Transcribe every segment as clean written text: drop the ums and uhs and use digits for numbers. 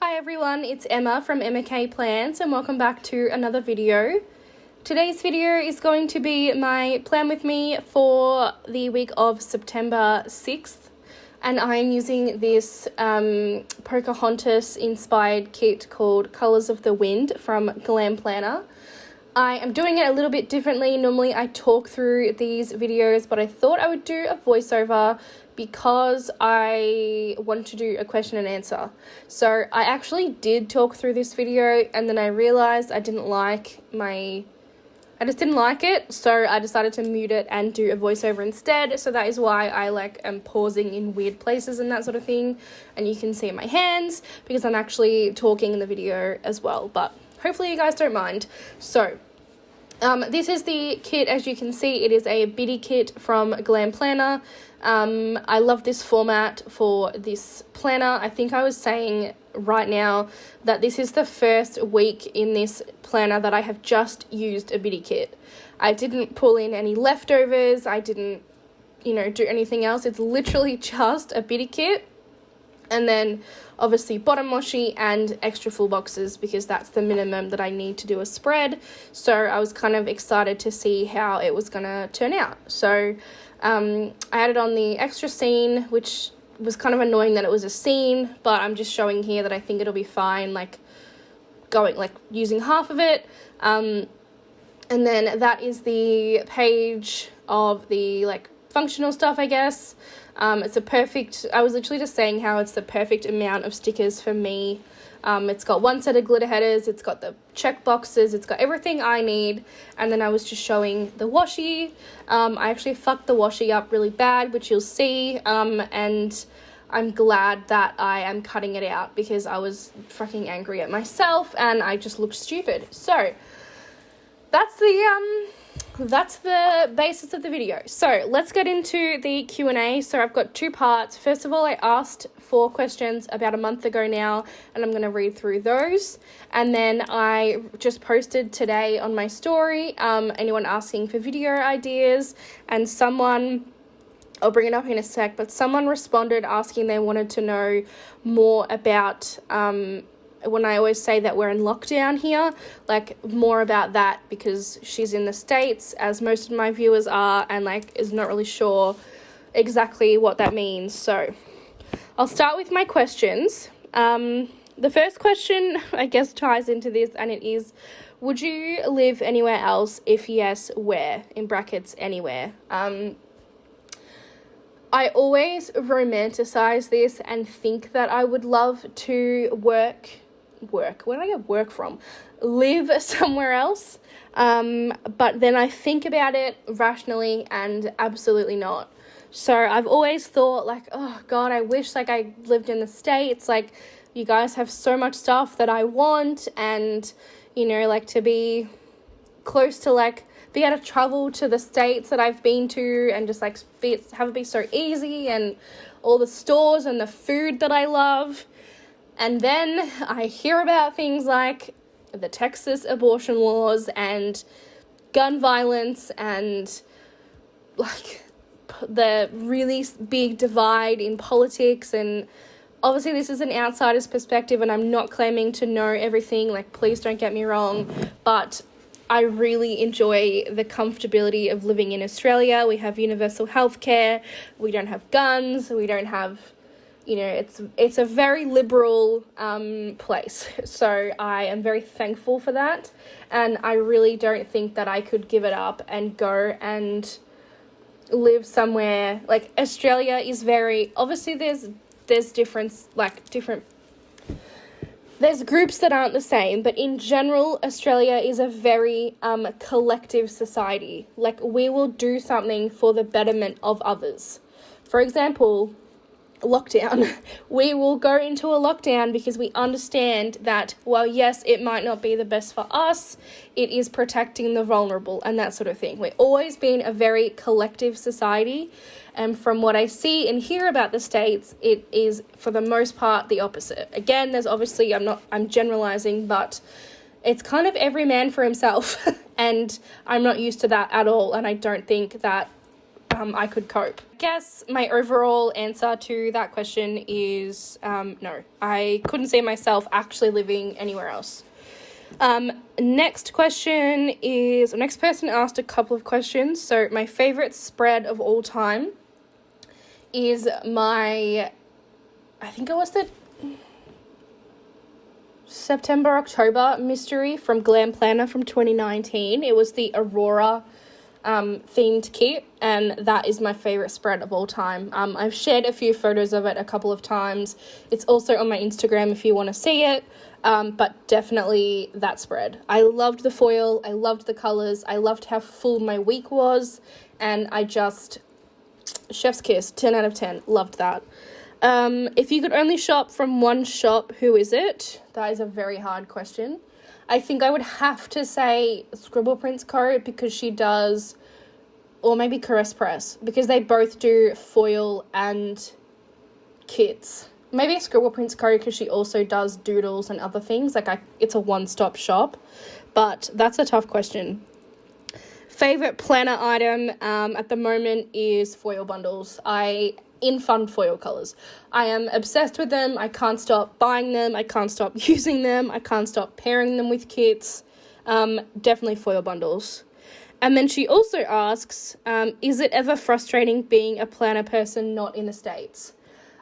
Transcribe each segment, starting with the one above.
Hi everyone, it's Emma from Emma K Plans and welcome back to another video. Today's video is going to be my plan with me for the week of September 6th, and I am using this Pocahontas inspired kit called Colours of the Wind from Glam Planner. I am doing it a little bit differently. Normally I talk through these videos, but I thought I would do a voiceover because I wanted to do a question and answer. So I actually did talk through this video and then I realized I just didn't like it, so I decided to mute it and do a voiceover instead. So that is why I am pausing in weird places and that sort of thing, and you can see my hands because I'm actually talking in the video as well, but hopefully you guys don't mind. So this is the kit. As you can see, it is a biddy kit from Glam Planner. I love this format for this planner. I think I was saying right now that this is the first week in this planner that I have just used a biddy kit. I didn't pull in any leftovers. I didn't, do anything else. It's literally just a biddy kit. And then obviously bottom washi and extra full boxes because that's the minimum that I need to do a spread. So I was kind of excited to see how it was going to turn out. So I added on the extra scene, which was kind of annoying that it was a scene, but I'm just showing here that I think it'll be fine, using half of it. And then that is the page of the functional stuff, I guess. It's a perfect, I was literally just saying how it's the perfect amount of stickers for me. It's got one set of glitter headers, it's got the check boxes, it's got everything I need, and then I was just showing the washi. I actually fucked the washi up really bad, which you'll see, and I'm glad that I am cutting it out because I was fucking angry at myself and I just looked stupid. So that's the basis of the video. So let's get into the Q&A. So I've got two parts. First of all, I asked 4 questions about a month ago now, and I'm going to read through those. And then I just posted today on my story, anyone asking for video ideas, and someone, I'll bring it up in a sec, but someone responded asking they wanted to know more about when I always say that we're in lockdown here, more about that, because she's in the States, as most of my viewers are, and is not really sure exactly what that means. So I'll start with my questions. The first question, I guess, ties into this, and it is, would you live anywhere else? If yes, where? In brackets, anywhere. I always romanticize this and think that I would love to where did I get work from? Live somewhere else. But then I think about it rationally and absolutely not. So I've always thought oh God, I wish I lived in the States. You guys have so much stuff that I want, and to be close to be able to travel to the States that I've been to and just have it be so easy, and all the stores and the food that I love. And then I hear about things like the Texas abortion laws and gun violence and the really big divide in politics. And obviously this is an outsider's perspective and I'm not claiming to know everything, please don't get me wrong, but I really enjoy the comfortability of living in Australia. We have universal healthcare, we don't have guns, we don't have, it's a very liberal place. So I am very thankful for that, and I really don't think that I could give it up and go and live somewhere. Australia is very, obviously there's difference, there's groups that aren't the same, but in general, Australia is a very collective society. We will do something for the betterment of others. For example, lockdown. We will go into a lockdown because we understand that, well, yes, it might not be the best for us, it is protecting the vulnerable and that sort of thing. We've always been a very collective society, and from what I see and hear about the States, it is for the most part the opposite. Again, there's obviously, I'm generalizing, but it's kind of every man for himself and I'm not used to that at all, and I don't think that I could cope. I guess my overall answer to that question is no. I couldn't see myself actually living anywhere else. Next person asked a couple of questions. So my favorite spread of all time is I think it was the September-October mystery from Glam Planner from 2019. It was the Aurora themed kit, and that is my favorite spread of all time. I've shared a few photos of it a couple of times. It's also on my Instagram if you want to see it, but definitely that spread. I loved the foil, I loved the colours, I loved how full my week was, and I just, chef's kiss, 10 out of 10, loved that. If you could only shop from one shop, who is it? That is a very hard question. I think I would have to say Scribble Prints Co. because she does, or maybe Caress Press, because they both do foil and kits. Maybe Scribble Prints Co. because she also does doodles and other things. It's a one-stop shop, but that's a tough question. Favorite planner item at the moment is foil bundles. In fun foil colours. I am obsessed with them. I can't stop buying them. I can't stop using them. I can't stop pairing them with kits. Definitely foil bundles. And then she also asks, is it ever frustrating being a planner person not in the States?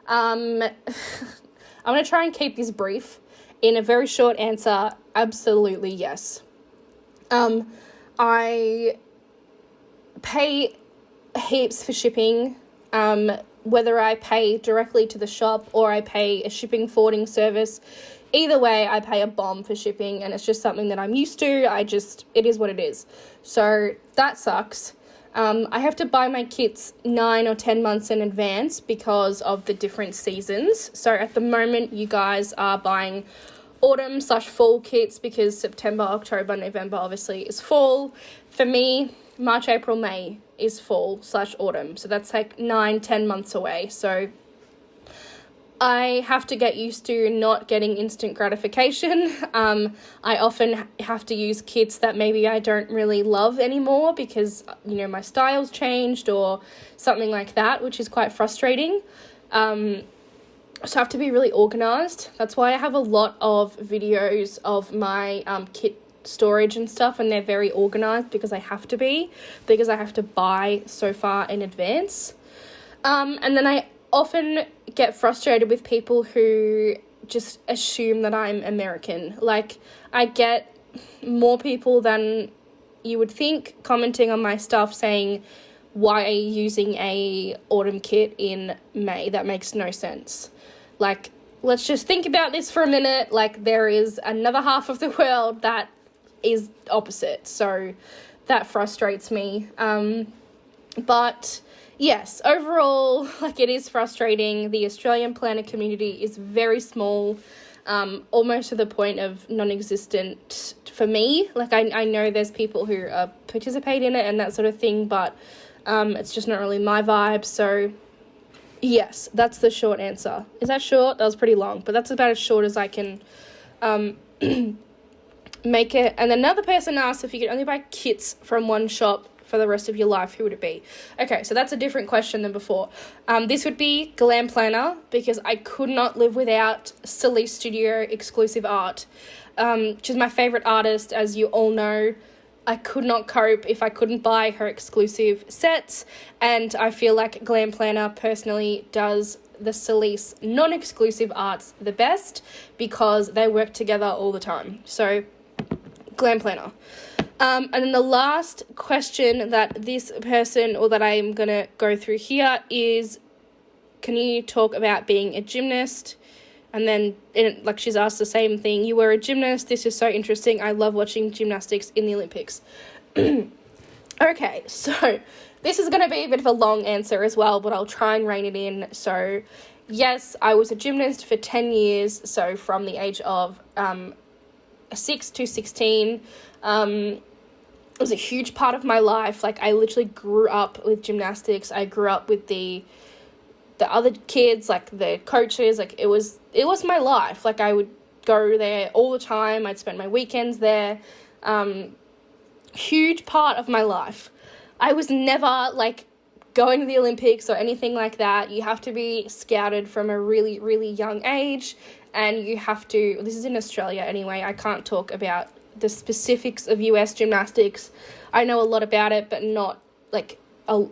I'm going to try and keep this brief. In a very short answer, absolutely yes. I pay heaps for shipping. Whether I pay directly to the shop or I pay a shipping forwarding service, either way, I pay a bomb for shipping, and it's just something that I'm used to. It is what it is. So that sucks. I have to buy my kits 9 or 10 months in advance because of the different seasons. So at the moment, you guys are buying autumn/fall kits because September, October, November obviously is fall. For me, March, April, May is fall/autumn. So that's 9-10 months away. So I have to get used to not getting instant gratification. I often have to use kits that maybe I don't really love anymore because, my style's changed or something like that, which is quite frustrating. So I have to be really organized. That's why I have a lot of videos of my kit storage and stuff, and they're very organized because I have to buy so far in advance. And then I often get frustrated with people who just assume that I'm American. I get more people than you would think commenting on my stuff saying, why are you using a autumn kit in May? That makes no sense. Let's just think about this for a minute. There is another half of the world that is opposite, so that frustrates me. But yes, overall, it is frustrating. The Australian planner community is very small, almost to the point of non-existent for me. I know there's people who participate in it and that sort of thing, but it's just not really my vibe. So yes, that's the short answer. Is that short? That was pretty long, but that's about as short as I can make it. And another person asked if you could only buy kits from one shop for the rest of your life, who would it be? Okay, so that's a different question than before. This would be Glam Planner because I could not live without Celeste Studio exclusive art. She's my favorite artist, as you all know. I could not cope if I couldn't buy her exclusive sets, and I feel like Glam Planner personally does the Celeste non-exclusive arts the best because they work together all the time. So Glam Planner. And then the last question that this person, or that I'm going to go through here, is, can you talk about being a gymnast? And then, she's asked the same thing. You were a gymnast. This is so interesting. I love watching gymnastics in the Olympics. Okay, so this is going to be a bit of a long answer as well, but I'll try and rein it in. So, yes, I was a gymnast for 10 years. So, from the age of 6 to 16, it was a huge part of my life. I literally grew up with gymnastics. I grew up with the other kids, the coaches. It was my life. I would go there all the time. I'd spend my weekends there. Huge part of my life. I was never going to the Olympics or anything like that, you have to be scouted from a really, really young age, and you have to, this is in Australia anyway, I can't talk about the specifics of US gymnastics. I know a lot about it, but not, I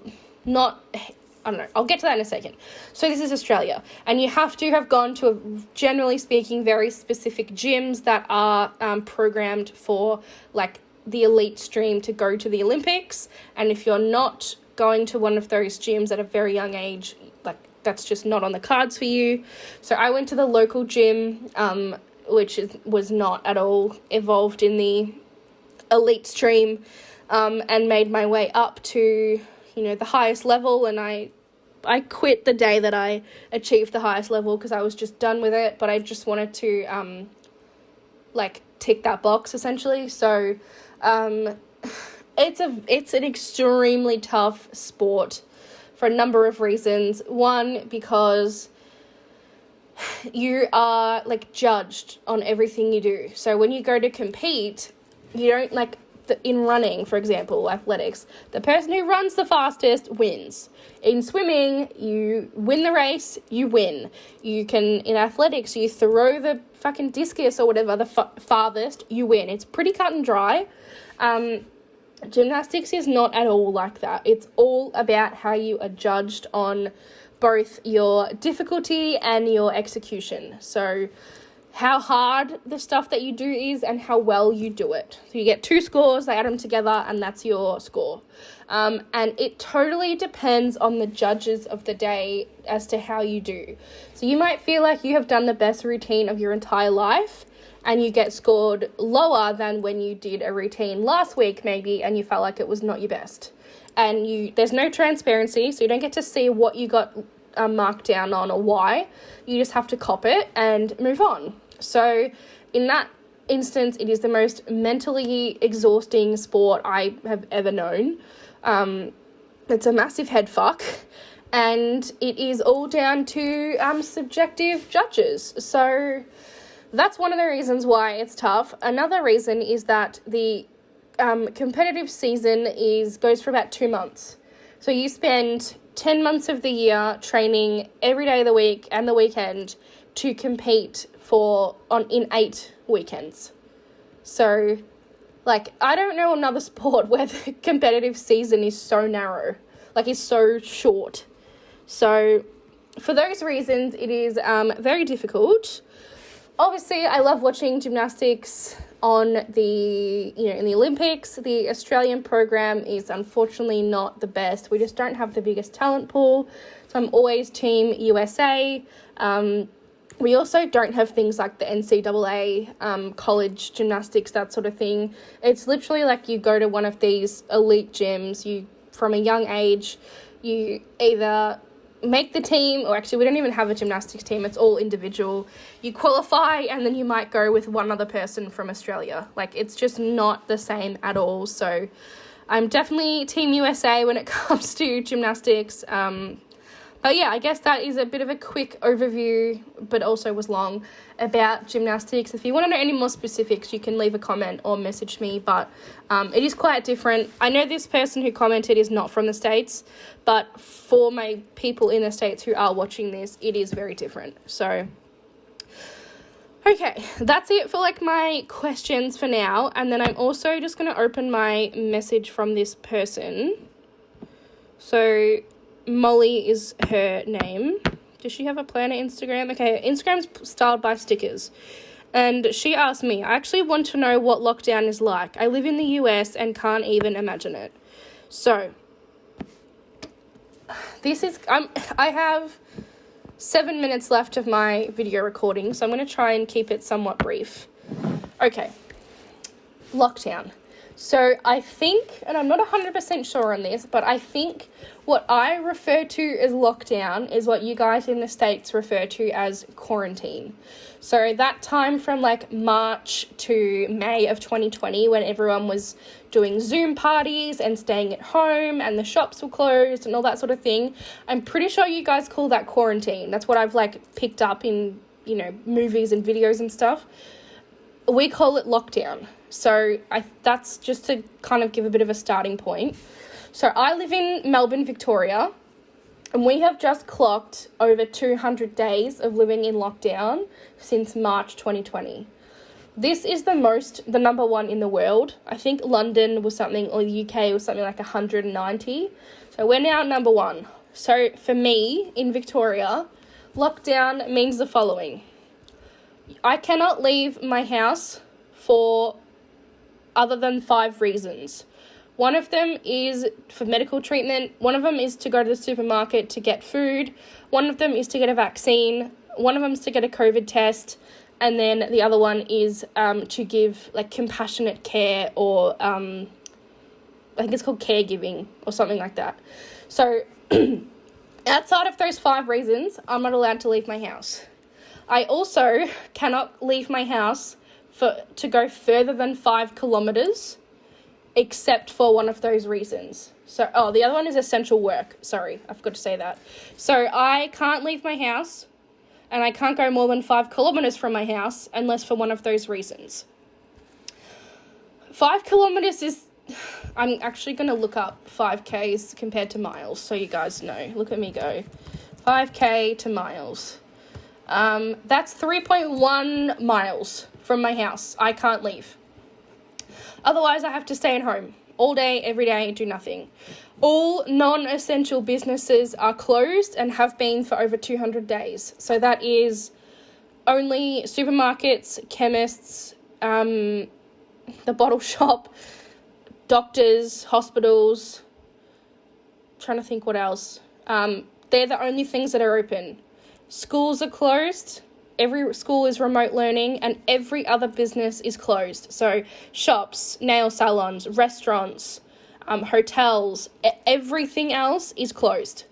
don't know, I'll get to that in a second. So this is Australia, and you have to have gone to, generally speaking, very specific gyms that are programmed for, like, the elite stream to go to the Olympics, and if you're not going to one of those gyms at a very young age, like, that's just not on the cards for you. So I went to the local gym, which was not at all involved in the elite stream, and made my way up to, the highest level, and I quit the day that I achieved the highest level because I was just done with it, but I just wanted to, tick that box, essentially. So, it's an extremely tough sport for a number of reasons. One, because you are, judged on everything you do. So when you go to compete, you don't, in running, for example, athletics, the person who runs the fastest wins. In swimming, you win the race, you win. You can, in athletics, you throw the fucking discus or whatever, the farthest, you win. It's pretty cut and dry. Gymnastics is not at all like that. It's all about how you are judged on both your difficulty and your execution. So how hard the stuff that you do is and how well you do it. So you get 2 scores, they add them together, and that's your score. And it totally depends on the judges of the day as to how you do. So you might feel like you have done the best routine of your entire life, and you get scored lower than when you did a routine last week maybe, and you felt like it was not your best. And there's no transparency, so you don't get to see what you got marked down on or why. You just have to cop it and move on. So in that instance, it is the most mentally exhausting sport I have ever known. It's a massive head fuck, and it is all down to subjective judges. So that's one of the reasons why it's tough. Another reason is that the competitive season in about 2 months. So you spend 10 months of the year training every day of the week and the weekend to compete in 8 weekends. So, I don't know another sport where the competitive season is so narrow, it's so short. So, for those reasons, it is very difficult. Obviously, I love watching gymnastics on in the Olympics. The Australian program is unfortunately not the best. We just don't have the biggest talent pool. So I'm always Team USA. We also don't have things like the NCAA, college gymnastics, that sort of thing. It's literally you go to one of these elite gyms, from a young age, you either make the team, or actually we don't even have a gymnastics team, it's all individual. You qualify, and then you might go with one other person from Australia. It's just not the same at all. So I'm definitely Team USA when it comes to gymnastics. But yeah, I guess that is a bit of a quick overview, but also was long, about gymnastics. If you want to know any more specifics, you can leave a comment or message me, but it is quite different. I know this person who commented is not from the States, but for my people in the States who are watching this, it is very different. So, okay, that's it for my questions for now. And then I'm also just going to open my message from this person. So Molly is her name. Does she have a planner Instagram? Okay, Instagram's styled by stickers. And she asked me, I actually want to know what lockdown is like. I live in the US and can't even imagine it. So, I have 7 minutes left of my video recording, so I'm going to try and keep it somewhat brief. Okay, lockdown. So I think, and I'm not 100% sure on this, but I think what I refer to as lockdown is what you guys in the States refer to as quarantine. So that time from March to May of 2020, when everyone was doing Zoom parties and staying at home and the shops were closed and all that sort of thing, I'm pretty sure you guys call that quarantine. That's what I've picked up in, movies and videos and stuff. We call it lockdown. So that's just to kind of give a bit of a starting point. So I live in Melbourne, Victoria, and we have just clocked over 200 days of living in lockdown since March 2020. This is the number one in the world. I think London was something, or the UK was something like 190. So we're now number one. So for me, in Victoria, lockdown means the following. I cannot leave my house for other than 5 reasons. One of them is for medical treatment. One of them is to go to the supermarket to get food. One of them is to get a vaccine. One of them is to get a COVID test. And then the other one is to give like compassionate care, or I think it's called caregiving or something like that. So outside of those 5 reasons, I'm not allowed to leave my house. I also cannot leave my house to go further than 5 kilometers, except for one of those reasons. So, the other one is essential work. Sorry, I forgot to say that. So I can't leave my house, and I can't go more than 5 kilometers from my house unless for one of those reasons. 5 kilometers is, I'm actually going to look up 5Ks compared to miles so you guys know. Look at me go. 5K to miles. That's 3.1 miles from my house. I can't leave. Otherwise, I have to stay at home all day, every day, do nothing. All non-essential businesses are closed and have been for over 200 days. So that is only supermarkets, chemists, the bottle shop, doctors, hospitals. Trying to think what else. They're the only things that are open. Schools are closed. Every school is remote learning, and every other business is closed. So shops, nail salons, restaurants, hotels, everything else is closed.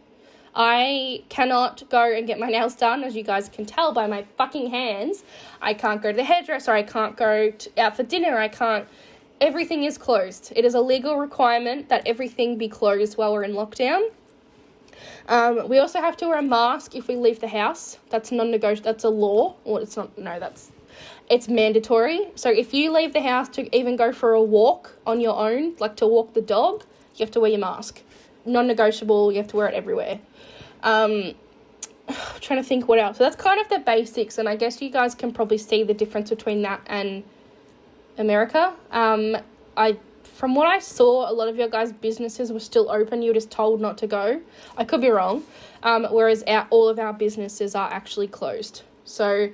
I cannot go and get my nails done, as you guys can tell by my fucking hands. I can't go to the hairdresser. I can't go out for dinner. Everything is closed. It is a legal requirement that everything be closed while we're in lockdown. We also have to wear a mask if we leave the house. That's non-negotiable. That's a law. Or it's mandatory. So if you leave the house to even go for a walk on your own, like to walk the dog, you have to wear your mask. Non-negotiable. You have to wear it everywhere. Trying to think what else. So that's kind of the basics, and I guess you guys can probably see the difference between that and America. From what I saw, a lot of your guys' businesses were still open. You were just told not to go. I could be wrong. Whereas all of our businesses are actually closed. So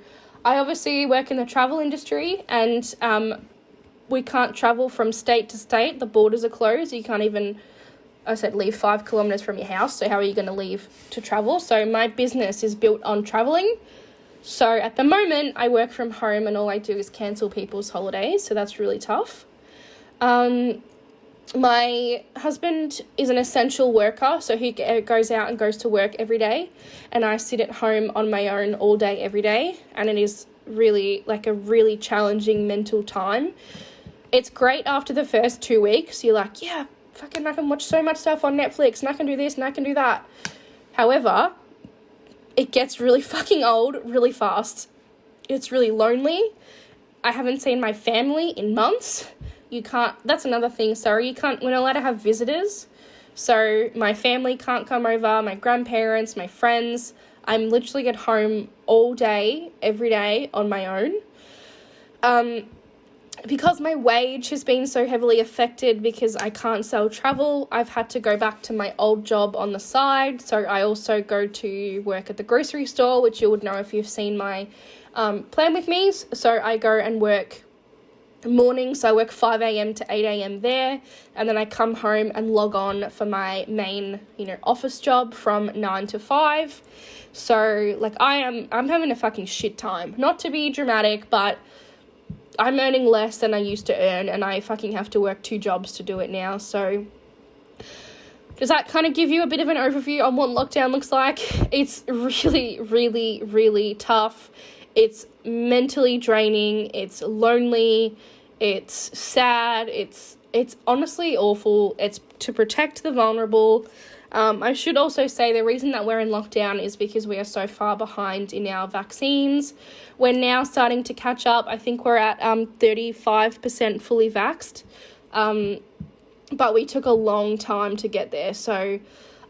I obviously work in the travel industry, and we can't travel from state to state. The borders are closed. You can't even, leave 5 kilometers from your house. So how are you going to leave to travel? So my business is built on traveling. So at the moment, I work from home, and all I do is cancel people's holidays. So that's really tough. My husband is an essential worker, so he goes out and goes to work every day, and I sit at home on my own all day, every day, and it is really a really challenging mental time. It's great after the first 2 weeks. You're like, yeah, fucking I can watch so much stuff on Netflix, and I can do this, and I can do that. However, it gets really fucking old really fast. It's really lonely. I haven't seen my family in months. That's another thing, we're not allowed to have visitors. So my family can't come over, my grandparents, my friends. I'm literally at home all day, every day on my own. Because my wage has been so heavily affected because I can't sell travel, I've had to go back to my old job on the side. So I also go to work at the grocery store, which you would know if you've seen my plan with me. So I go and work mornings. So I work 5 a.m. to 8 a.m. there, and then I come home and log on for my main, office job from 9 to 5. So I'm having a fucking shit time. Not to be dramatic, but I'm earning less than I used to earn, and I fucking have to work 2 jobs to do it now. So does that kind of give you a bit of an overview on what lockdown looks like? It's really, really, really tough. It's mentally draining. It's lonely. It's sad. It's honestly awful. It's to protect the vulnerable. I should also say the reason that we're in lockdown is because we are so far behind in our vaccines. We're now starting to catch up. I think we're at 35% fully vaxxed. but we took a long time to get there. So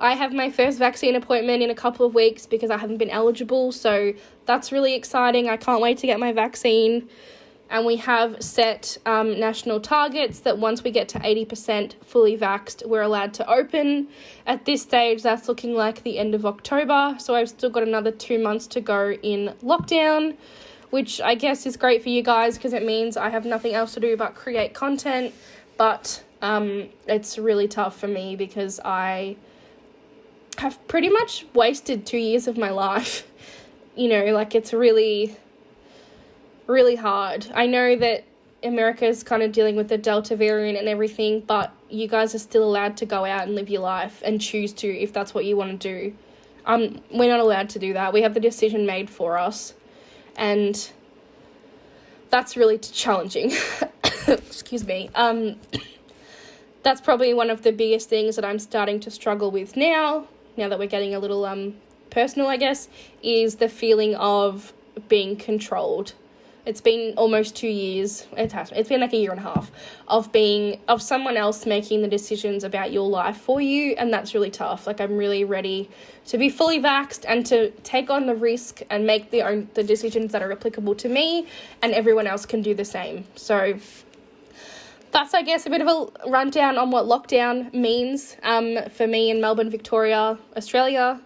I have my first vaccine appointment in a couple of weeks because I haven't been eligible, so that's really exciting. I can't wait to get my vaccine. And we have set national targets that once we get to 80% fully vaxxed, we're allowed to open. At this stage, that's looking like the end of October. So I've still got another 2 months to go in lockdown, which I guess is great for you guys because it means I have nothing else to do but create content. But it's really tough for me because I have pretty much wasted 2 years of my life. You know, like it's really hard. I know that America is kind of dealing with the Delta variant and everything, but you guys are still allowed to go out and live your life and choose to if that's what you want to do. We're not allowed to do that. We have the decision made for us, and that's really challenging. Excuse me. That's probably one of the biggest things that I'm starting to struggle with now that we're getting a little personal, I guess, is the feeling of being controlled. It's been almost 2 years. It's been like a year and a half of someone else making the decisions about your life for you, and that's really tough. Like I'm really ready to be fully vaxxed and to take on the risk and make the decisions that are applicable to me, and everyone else can do the same. So that's, I guess, a bit of a rundown on what lockdown means for me in Melbourne, Victoria, Australia.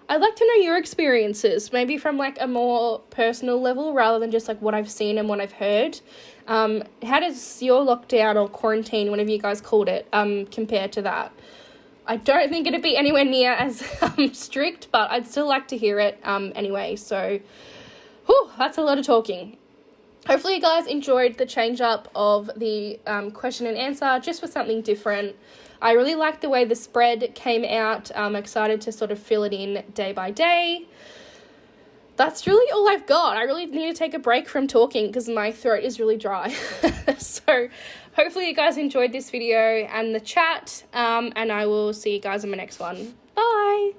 I'd like to know your experiences, maybe from like a more personal level rather than just like what I've seen and what I've heard. How does your lockdown or quarantine, whatever you guys called it, compare to that? I don't think it'd be anywhere near as strict, but I'd still like to hear it anyway. So, that's a lot of talking. Hopefully you guys enjoyed the change up of the question and answer just for something different. I really like the way the spread came out. I'm excited to sort of fill it in day by day. That's really all I've got. I really need to take a break from talking because my throat is really dry. So hopefully you guys enjoyed this video and the chat, and I will see you guys in my next one. Bye!